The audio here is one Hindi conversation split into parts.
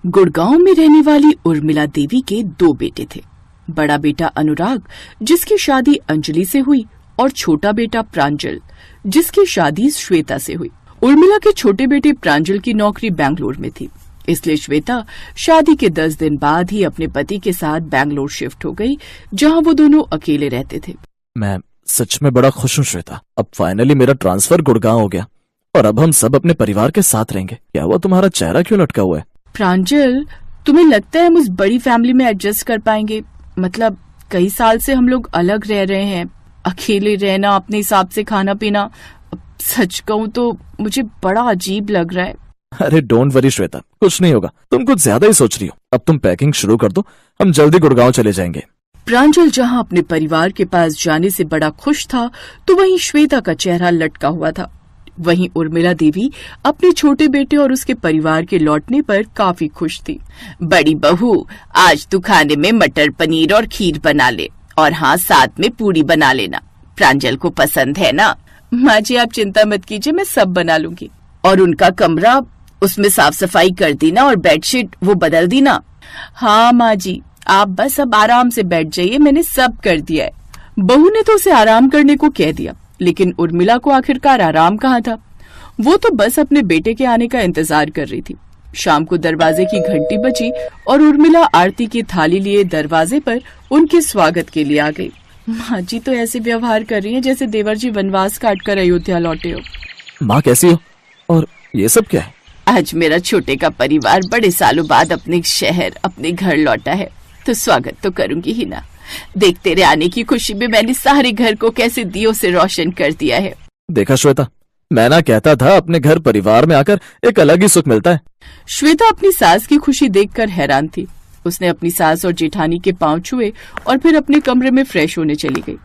गुड़गांव में रहने वाली उर्मिला देवी के दो बेटे थे। बड़ा बेटा अनुराग, जिसकी शादी अंजलि से हुई, और छोटा बेटा प्रांजल, जिसकी शादी श्वेता से हुई। उर्मिला के छोटे बेटे प्रांजल की नौकरी बैंगलोर में थी, इसलिए श्वेता शादी के 10 दिन बाद ही अपने पति के साथ बैंगलोर शिफ्ट हो गई, जहां वो दोनों अकेले रहते थे। मैं सच में बड़ा खुश हूँ श्वेता। अब फाइनली मेरा ट्रांसफर गुड़गांव हो गया और अब हम सब अपने परिवार के साथ रहेंगे। क्या हुआ, तुम्हारा चेहरा क्यों लटका हुआ है? प्रांजल, तुम्हें लगता है हम उस बड़ी फैमिली में एडजस्ट कर पाएंगे? मतलब कई साल से हम लोग अलग रह रहे हैं, अकेले रहना, अपने हिसाब से खाना पीना, सच कहूँ तो मुझे बड़ा अजीब लग रहा है। अरे डोंट वरी श्वेता, कुछ नहीं होगा। तुम कुछ ज्यादा ही सोच रही हो। अब तुम पैकिंग शुरू कर दो, हम जल्दी गुड़गांव चले जाएंगे। प्रांजल जहाँ अपने परिवार के पास जाने से बड़ा खुश था, तो वहीं श्वेता का चेहरा लटका हुआ था। वहीं उर्मिला देवी अपने छोटे बेटे और उसके परिवार के लौटने पर काफी खुश थी। बड़ी बहू, आज तू खाने में मटर पनीर और खीर बना ले, और हाँ, साथ में पूरी बना लेना। प्रांजल को पसंद है ना? माँ जी, आप चिंता मत कीजिए, मैं सब बना लूंगी। और उनका कमरा, उसमें साफ सफाई कर देना और बेडशीट वो बदल देना। हाँ माँ जी, आप बस अब आराम से बैठ जाइए, मैंने सब कर दिया है। बहू ने तो उसे आराम करने को कह दिया, लेकिन उर्मिला को आखिरकार आराम कहाँ था। वो तो बस अपने बेटे के आने का इंतजार कर रही थी। शाम को दरवाजे की घंटी बजी और उर्मिला आरती की थाली लिए दरवाजे पर उनके स्वागत के लिए आ गई। माँ जी तो ऐसे व्यवहार कर रही हैं जैसे देवर जी वनवास काट कर अयोध्या लौटे हो। माँ कैसी हो? और ये सब क्या है? आज मेरा छोटे का परिवार बड़े सालों बाद अपने शहर, अपने घर लौटा है, तो स्वागत तो करूंगी ही ना। देख, तेरे आने की खुशी में मैंने सारे घर को कैसे दियों से रोशन कर दिया है। देखा श्वेता, मैं ना कहता था, अपने घर परिवार में आकर एक अलग ही सुख मिलता है। श्वेता अपनी सास की खुशी देखकर हैरान थी। उसने अपनी सास और जेठानी के पांव छुए और फिर अपने कमरे में फ्रेश होने चली गई।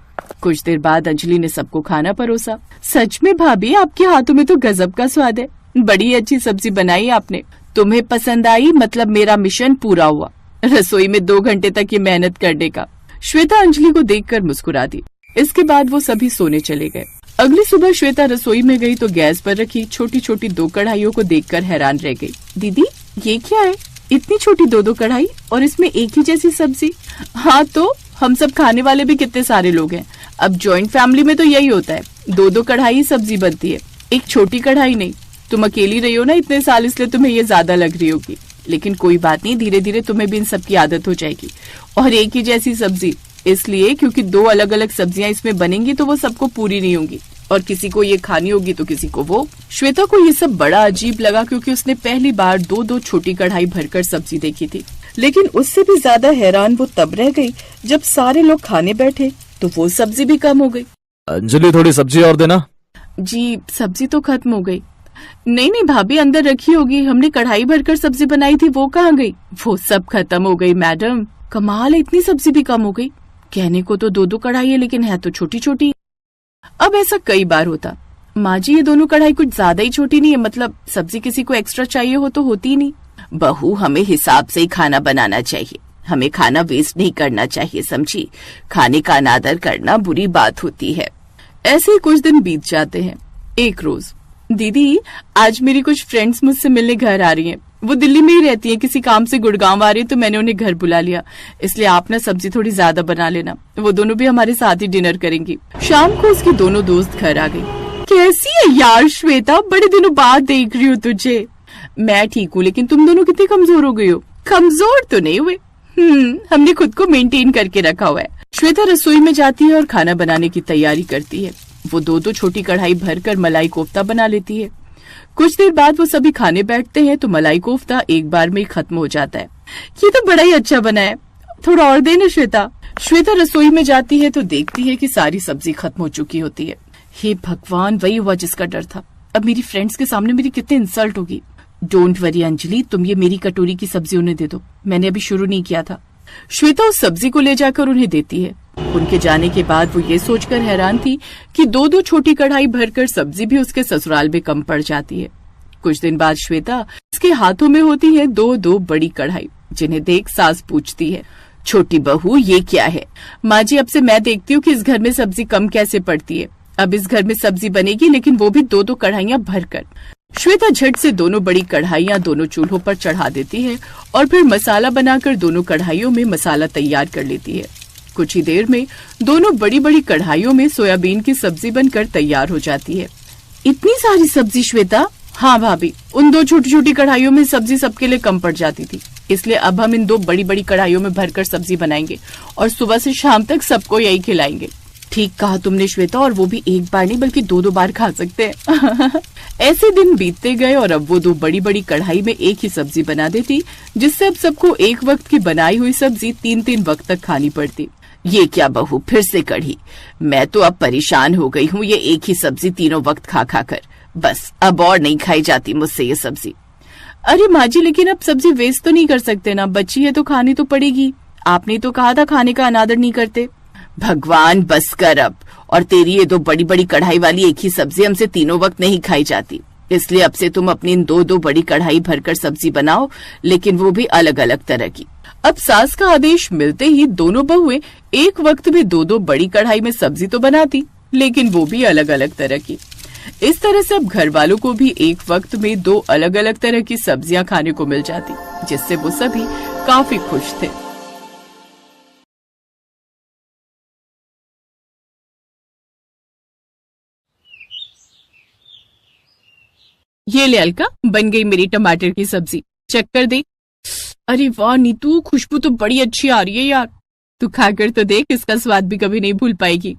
कुछ देर बाद अंजलि ने सबको खाना परोसा। सच में भाभी, आपके हाथों में तो गजब का स्वाद है। बड़ी अच्छी सब्जी बनाई आपने। तुम्हें पसंद आई, मतलब मेरा मिशन पूरा हुआ। रसोई में 2 घंटे तक ये मेहनत करने का। श्वेता अंजलि को देखकर मुस्कुरा दी। इसके बाद वो सभी सोने चले गए। अगली सुबह श्वेता रसोई में गई तो गैस पर रखी छोटी छोटी 2 कढ़ाइयों को देखकर हैरान रह गई। दीदी, ये क्या है? इतनी छोटी 2 कढ़ाई और इसमें एक ही जैसी सब्जी। हाँ, तो हम सब खाने वाले भी कितने सारे लोग हैं। अब जॉइंट फैमिली में तो यही होता है, 2 कढ़ाई ही सब्जी बनती है, एक छोटी कढ़ाई नहीं। तुम अकेली रही हो ना इतने साल, इसलिए तुम्हें ये ज्यादा लग रही होगी, लेकिन कोई बात नहीं, धीरे धीरे तुम्हें भी इन सब की आदत हो जाएगी। और एक ही जैसी सब्जी इसलिए क्योंकि 2 अलग अलग सब्जियां इसमें बनेंगी तो वो सबको पूरी नहीं होंगी, और किसी को ये खानी होगी तो किसी को वो। श्वेता को ये सब बड़ा अजीब लगा, क्योंकि उसने पहली बार 2 छोटी कढ़ाई भरकर सब्जी देखी थी। लेकिन उससे भी ज्यादा हैरान वो तब रह गई जब सारे लोग खाने बैठे तो वो सब्जी भी कम हो गई। अंजलि, थोड़ी सब्जी और देना। जी, सब्जी तो खत्म हो गई। नहीं नहीं भाभी, अंदर रखी होगी, हमने कढ़ाई भरकर सब्जी बनाई थी, वो कहाँ गई? वो सब खत्म हो गई मैडम। कमाल है, इतनी सब्जी भी कम हो गई। कहने को तो 2 कढ़ाई है, लेकिन है तो छोटी छोटी। अब ऐसा कई बार होता। माँ जी, ये दोनों कढ़ाई कुछ ज्यादा ही छोटी नहीं है? मतलब सब्जी किसी को एक्स्ट्रा चाहिए हो तो होती नहीं। बहू, हमें हिसाब से ही खाना बनाना चाहिए, हमें खाना वेस्ट नहीं करना चाहिए, समझी? खाने का अनादर करना बुरी बात होती है। ऐसे ही कुछ दिन बीत जाते हैं। एक रोज, दीदी, आज मेरी कुछ फ्रेंड्स मुझसे मिलने घर आ रही हैं। वो दिल्ली में ही रहती हैं, किसी काम से गुड़गांव आ रही है, तो मैंने उन्हें घर बुला लिया। इसलिए आप ना सब्जी थोड़ी ज्यादा बना लेना, वो दोनों भी हमारे साथ ही डिनर करेंगी। शाम को उसकी दोनों दोस्त घर आ गई। कैसी है यार श्वेता, बड़े दिनों बाद देख रही हूँ तुझे। मैं ठीक हूँ, लेकिन तुम दोनों कितनी कमजोर हो गई हो। कमजोर तो नहीं हुए, हमने खुद को मेंटेन करके रखा हुआ है। श्वेता रसोई में जाती है और खाना बनाने की तैयारी करती है। वो 2 छोटी कढ़ाई भरकर मलाई कोफ्ता बना लेती है। कुछ देर बाद वो सभी खाने बैठते हैं तो मलाई कोफ्ता एक बार में ही खत्म हो जाता है। ये तो बड़ा ही अच्छा बना है, थोड़ा और देना श्वेता। श्वेता रसोई में जाती है तो देखती है कि सारी सब्जी खत्म हो चुकी होती है। हे भगवान, वही हुआ जिसका डर था। अब मेरी फ्रेंड्स के सामने मेरी कितनी इंसल्ट होगी। डोंट वरी अंजलि, तुम ये मेरी कटोरी की सब्जी उन्हें दे दो, मैंने अभी शुरू नहीं किया था। श्वेता उस सब्जी को ले जाकर उन्हें देती है। उनके जाने के बाद वो ये सोचकर हैरान थी कि 2 छोटी कढ़ाई भरकर सब्जी भी उसके ससुराल में कम पड़ जाती है। कुछ दिन बाद श्वेता उसके हाथों में होती है 2 बड़ी कढ़ाई, जिन्हें देख सास पूछती है, छोटी बहू, ये क्या है? माँ जी, अब से मैं देखती हूँ कि इस घर में सब्जी कम कैसे पड़ती है। अब इस घर में सब्जी बनेगी, लेकिन वो भी 2 कढ़ाइयाँ भरकर। श्वेता झट से दोनों बड़ी कढ़ाइयाँ दोनों चूल्हों पर चढ़ा देती है और फिर मसाला बनाकर दोनों कढ़ाइयों में मसाला तैयार कर लेती है। कुछ ही देर में दोनों बड़ी बड़ी कढ़ाइयों में सोयाबीन की सब्जी बनकर तैयार हो जाती है। इतनी सारी सब्जी श्वेता? हाँ भाभी, उन दो छोटी छोटी कढ़ाइयों में सब्जी सबके लिए कम पड़ जाती थी, इसलिए अब हम इन दो बड़ी बड़ी कढ़ाइयों में भरकर सब्जी बनाएंगे और सुबह से शाम तक सबको यही खिलाएंगे। ठीक कहा तुमने श्वेता, और वो भी एक बार नहीं बल्कि दो दो बार खा सकते हैं। ऐसे दिन बीतते गए और अब वो दो बड़ी बड़ी कढ़ाई में एक ही सब्जी बना देती, जिससे अब सबको एक वक्त की बनाई हुई सब्जी 3-3 वक्त तक खानी पड़ती। ये क्या बहू, फिर से कढ़ी? मैं तो अब परेशान हो गई हूँ ये एक ही सब्जी तीनों वक्त खा खा कर। बस अब और नहीं खाई जाती मुझसे ये सब्जी। अरे माँ जी, लेकिन अब सब्जी वेस्ट तो नहीं कर सकते ना, बची है तो खानी तो पड़ेगी। आपने तो कहा था खाने का अनादर नहीं करते। भगवान बस कर अब, और तेरी ये दो बड़ी बड़ी कढ़ाई वाली एक ही सब्जी हमसे तीनों वक्त नहीं खाई जाती, इसलिए अब से तुम अपनी इन दो दो बड़ी कढ़ाई भरकर सब्जी बनाओ, लेकिन वो भी अलग अलग तरह की। अब सास का आदेश मिलते ही दोनों बहुएं एक वक्त में दो दो बड़ी कढ़ाई में सब्जी तो बनाती, लेकिन वो भी अलग अलग तरह की। इस तरह से अब घर वालों को भी एक वक्त में दो अलग अलग तरह की सब्जियां खाने को मिल जाती, जिससे वो सभी काफी खुश थे। ये ले अलका, बन गई मेरी टमाटर की सब्जी, चेक कर दे। अरे वाह नीतू, खुशबू तो बड़ी अच्छी आ रही है यार। तू खाकर तो देख, इसका स्वाद भी कभी नहीं भूल पाएगी।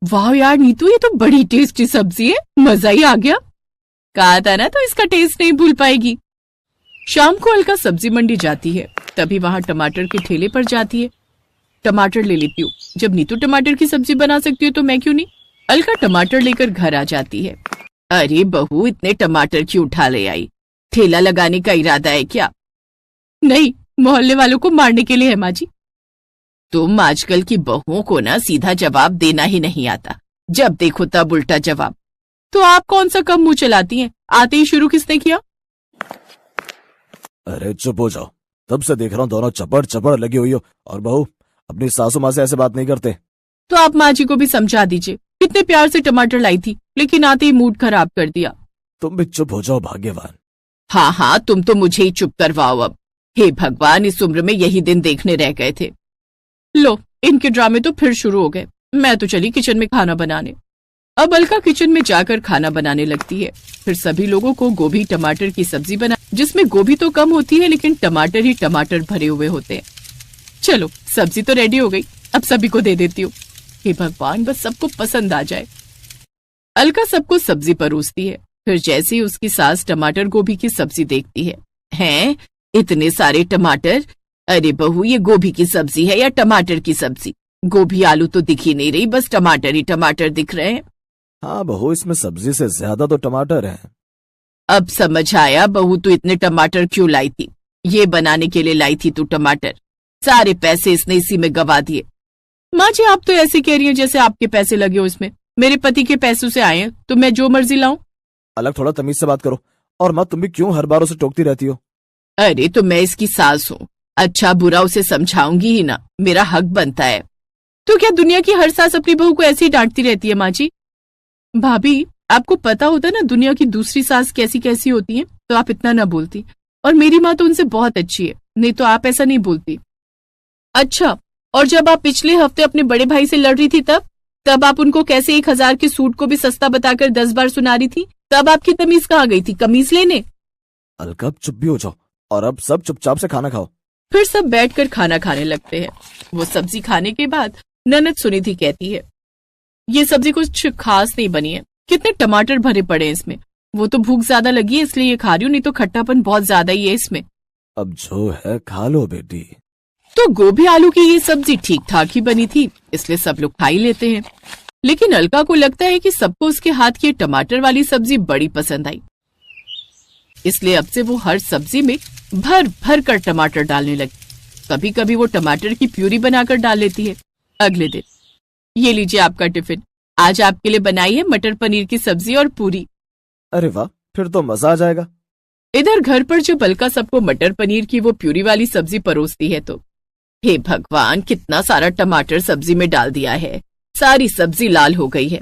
वाह यार नीतू, ये तो बड़ी टेस्टी सब्जी है, मजा ही आ गया। कहा था ना, तो इसका टेस्ट नहीं भूल पाएगी। शाम को अलका सब्जी मंडी जाती है, तभी वहां टमाटर के ठेले पर जाती है। टमाटर ले लेती हूँ, जब नीतू टमाटर की सब्जी बना सकती है तो मैं क्यों नहीं। अलका टमाटर लेकर घर आ जाती है। अरे बहू, इतने टमाटर क्यों उठा ले आई? ठेला लगाने का इरादा है क्या? नहीं, मोहल्ले वालों को मारने के लिए है माँ जी। तुम आजकल की बहुओं को ना सीधा जवाब देना ही नहीं आता, जब देखो तब उल्टा जवाब। तो आप कौन सा कम मुंह चलाती हैं? आते ही शुरू किसने किया? अरे चुप हो जाओ, तब से देख रहा हूँ दोनों चपड़ चपड़ लगी हुई हो। और बहू, अपनी सासू माँ से ऐसे बात नहीं करते। तो आप माँ जी को भी समझा दीजिए, कितने प्यार से टमाटर लाई थी, लेकिन आते ही मूड खराब कर दिया। तुम भी चुप हो जाओ भाग्यवान। हाँ हाँ, तुम तो मुझे ही चुप करवाओ अब। हे भगवान, इस उम्र में यही दिन देखने रह गए थे। लो, इनके ड्रामे तो फिर शुरू हो गए। मैं तो चली किचन में खाना बनाने। अब अलका किचन में जाकर खाना बनाने लगती है। फिर सभी लोगों को गोभी टमाटर की सब्जी बना, जिसमें गोभी तो कम होती है लेकिन टमाटर ही टमाटर भरे हुए होते हैं। चलो, सब्जी तो रेडी हो गई, अब सभी को दे देती हूँ। हे भगवान, बस सबको पसंद आ जाए। अलका सबको सब्जी परोसती है। फिर जैसे ही उसकी सास टमाटर गोभी की सब्जी देखती है, हैं इतने सारे टमाटर? अरे बहू, ये गोभी की सब्जी है या टमाटर की सब्जी? गोभी आलू तो दिख ही नहीं रही, बस टमाटर ही टमाटर दिख रहे हैं। हाँ बहू, इसमें सब्जी से ज्यादा तो टमाटर हैं। अब समझ आया बहू, तू इतने टमाटर क्यों लाई थी। ये बनाने के लिए लाई थी तू टमाटर। सारे पैसे इसने इसी में गवा दिए। माँ जी, आप तो ऐसे कह रही हैं जैसे आपके पैसे लगे हो इसमें। मेरे पति के पैसों से आए हैं, तो मैं जो मर्जी लाऊं। अलग थोड़ा तमीज से बात करो। और माँ, तुम भी क्यों हर बार उसे टोकती रहती हो? अरे तो मैं इसकी सास हूँ, अच्छा बुरा उसे समझाऊंगी ही ना, मेरा हक बनता है। तो क्या दुनिया की हर सास अपनी बहू को ऐसे ही डांटती रहती है माँ जी? भाभी, आपको पता होता ना दुनिया की दूसरी सास कैसी कैसी होती है, तो आप इतना ना बोलती। और मेरी माँ तो उनसे बहुत अच्छी है, नहीं तो आप ऐसा नहीं बोलती। अच्छा, और जब आप पिछले हफ्ते अपने बड़े भाई से लड़ रही थी तब आप उनको कैसे 1000 के सूट को भी सस्ता बताकर 10 बार सुना रही थी? तब आपकी तमीज कहाँ गई थी कमीज लेने? अलका, चुप भी हो जाओ, और अब सब चुपचाप से खाना खाओ। फिर सब बैठकर खाना खाने लगते हैं। वो सब्जी खाने के बाद ननद सुनिधि कहती है, ये सब्जी कुछ खास नहीं बनी है, कितने टमाटर भरे पड़े हैं इसमें। वो तो भूख ज्यादा लगी है इसलिए ये खा रही हूँ, नहीं तो खट्टापन बहुत ज्यादा ही है इसमें। अब जो है खा लो बेटी। तो गोभी आलू की ये सब्जी ठीक ठाक ही बनी थी, इसलिए सब लोग खा ही लेते हैं। लेकिन अलका को लगता है कि सबको उसके हाथ की टमाटर वाली सब्जी बड़ी पसंद आई, इसलिए अब से वो हर सब्जी में भर भर कर टमाटर डालने लगी। कभी कभी वो टमाटर की प्यूरी बनाकर डाल लेती है। अगले दिन, ये लीजिए आपका टिफिन, आज आपके लिए बनाई है मटर पनीर की सब्जी और पूरी। अरे वाह, फिर तो मजा आ जाएगा। इधर घर पर जब अलका सबको मटर पनीर की वो प्यूरी वाली सब्जी परोसती है तो हे भगवान, कितना सारा टमाटर सब्जी में डाल दिया है, सारी सब्जी लाल हो गई है।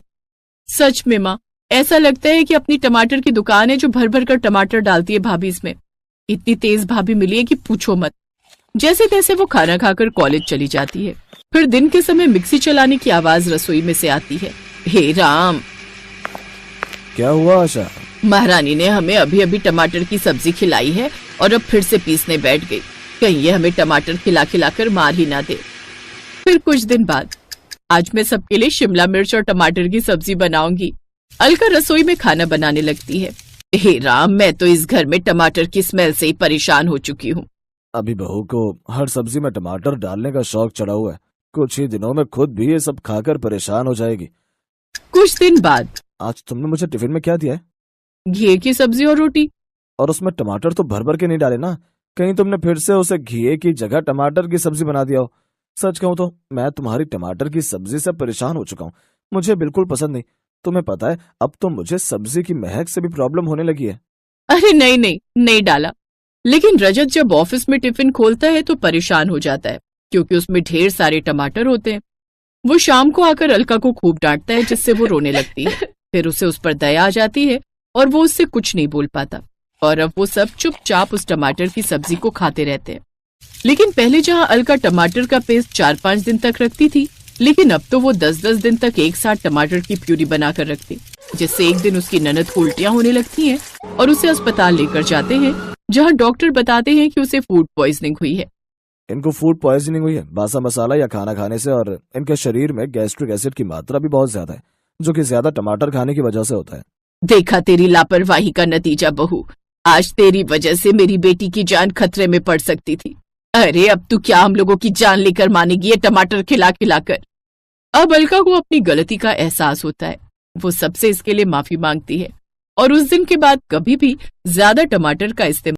सच में माँ, ऐसा लगता है कि अपनी टमाटर की दुकान है जो भर भर कर टमाटर डालती है भाभी इसमें। इतनी तेज भाभी मिली है कि पूछो मत। जैसे तैसे वो खाना खाकर कॉलेज चली जाती है। फिर दिन के समय मिक्सी चलाने की आवाज रसोई में से आती है। हे राम, क्या हुआ आशा? महारानी ने हमें अभी अभी टमाटर की सब्जी खिलाई है और अब फिर से पीसने बैठ गई। कहीं ये हमें टमाटर खिला खिलाकर मार ही ना दे। फिर कुछ दिन बाद, आज मैं सबके लिए शिमला मिर्च और टमाटर की सब्जी बनाऊंगी। अलका रसोई में खाना बनाने लगती है। हे राम, मैं तो इस घर में टमाटर की स्मेल से ही परेशान हो चुकी हूँ। अभी बहू को हर सब्जी में टमाटर डालने का शौक चढ़ा हुआ है। कुछ ही दिनों में खुद भी ये सब खाकर परेशान हो जाएगी। कुछ दिन बाद, आज तुमने मुझे टिफिन में क्या दिया है? घी की सब्जी और रोटी। और उसमें टमाटर तो भर भर के नहीं डाले ना? कहीं तुमने फिर से उसे घी की जगह टमाटर की सब्जी बना दिया हो। सच कहूं तो मैं तुम्हारी टमाटर की सब्जी से परेशान हो चुका हूँ। मुझे बिल्कुल पसंद नहीं। तुम्हें पता है, अब तो मुझे सब्जी की महक से भी प्रॉब्लम होने लगी है। अरे नहीं नहीं, नहीं डाला। लेकिन रजत जब ऑफिस में टिफिन खोलता है तो परेशान हो जाता है, क्योंकि उसमें ढेर सारे टमाटर होते हैं। वो शाम को आकर अलका को खूब डांटता है, जिससे वो रोने लगती है। फिर उसे उस पर दया आ जाती है और वो उससे कुछ नहीं बोल पाता। और अब वो सब चुपचाप उस टमाटर की सब्जी को खाते रहते हैं। लेकिन पहले जहाँ अलका टमाटर का पेस्ट 4-5 दिन तक रखती थी, लेकिन अब तो वो 10-10 दिन तक एक साथ टमाटर की प्यूरी बनाकर रखती, जिससे एक दिन उसकी ननद को उल्टियां होने लगती हैं और उसे अस्पताल लेकर जाते हैं, जहाँ डॉक्टर बताते हैं कि उसे फूड पॉइजनिंग हुई है। इनको फूड पॉइजनिंग हुई है बासा मसाला या खाना खाने से, और इनके शरीर में गैस्ट्रिक एसिड की मात्रा भी बहुत ज्यादा है, जो कि ज्यादा टमाटर खाने की वजह से होता है। देखा तेरी लापरवाही का नतीजा बहू। आज तेरी वजह से मेरी बेटी की जान खतरे में पड़ सकती थी। अरे अब तू क्या हम लोगों की जान लेकर मानेगी ये टमाटर खिला खिलाकर। अब अलका को अपनी गलती का एहसास होता है। वो सबसे इसके लिए माफी मांगती है और उस दिन के बाद कभी भी ज्यादा टमाटर का इस्तेमाल